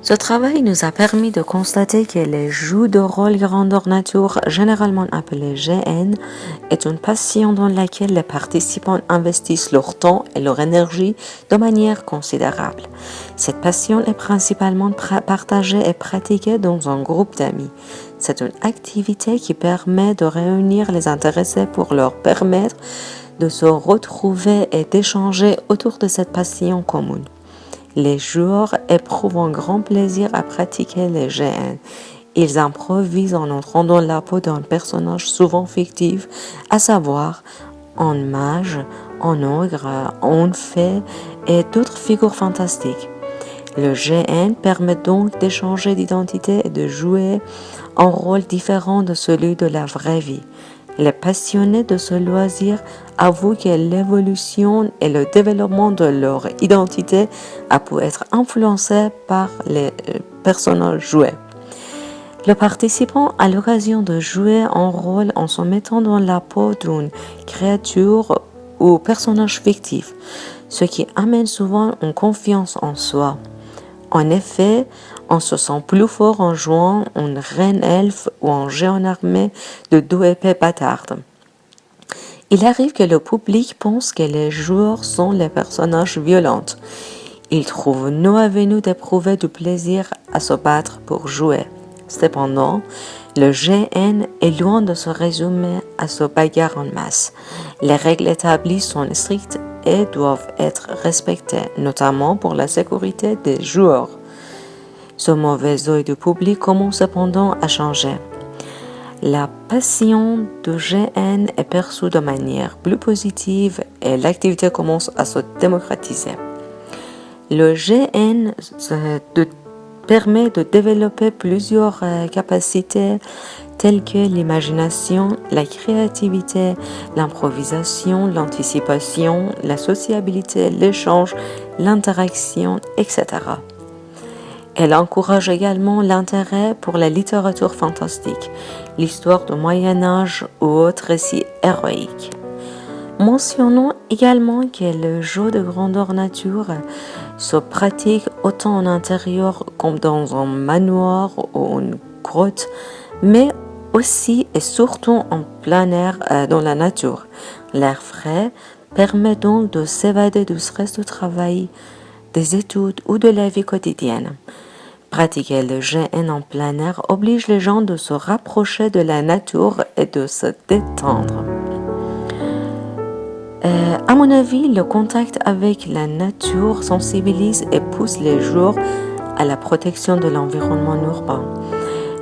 Ce travail nous a permis de constater que les jeux de rôle grandeur nature, généralement appelés GN, est une passion dans laquelle les participants investissent leur temps et leur énergie de manière considérable. Cette passion est principalement partagée et pratiquée dans un groupe d'amis. C'est une activité qui permet de réunir les intéressés pour leur permettre de se retrouver et d'échanger autour de cette passion commune. Les joueurs éprouvent un grand plaisir à pratiquer les GN. Ils improvisent en entrant dans la peau d'un personnage souvent fictif, à savoir un mage, un ogre, un fée et d'autres figures fantastiques. Le GN permet donc d'échanger d'identité et de jouer un rôle différent de celui de la vraie vie. Les passionnés de ce loisir avouent que l'évolution et le développement de leur identité a pu être influencé par les personnages joués. Le participant a l'occasion de jouer un rôle en se mettant dans la peau d'une créature ou personnage fictif, ce qui amène souvent une confiance en soi. En effet, on se sent plus fort en jouant une reine elfe ou un géant armé de 2 épées bâtardes. Il arrive que le public pense que les joueurs sont les personnages violents. Ils trouvent nous avenues d'éprouver du plaisir à se battre pour jouer. Cependant, le GN est loin de se résumer à se bagarre en masse. Les règles établies sont strictes et doivent être respectées, notamment pour la sécurité des joueurs. Ce mauvais œil du public commence cependant à changer. La passion de GN est perçue de manière plus positive et l'activité commence à se démocratiser. Le GN permet de développer plusieurs capacités telles que l'imagination, la créativité, l'improvisation, l'anticipation, la sociabilité, l'échange, l'interaction, etc. Elle encourage également l'intérêt pour la littérature fantastique, l'histoire du Moyen-Âge ou autres récits héroïques. Mentionnons également que le jeu de grandeur nature se pratique autant en intérieur comme dans un manoir ou une grotte, mais aussi et surtout en plein air dans la nature. L'air frais permet donc de s'évader du stress du travail, des études ou de la vie quotidienne. Pratiquer le GN en plein air oblige les gens de se rapprocher de la nature et de se détendre. À mon avis, le contact avec la nature sensibilise et pousse les joueurs à la protection de l'environnement urbain.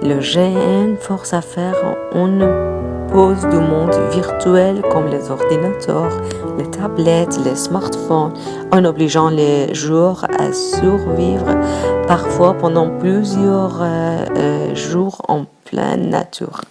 Le GN force à faire une pause du monde virtuel comme les ordinateurs, les tablettes, les smartphones, en obligeant les joueurs à survivre parfois pendant plusieurs jours en pleine nature.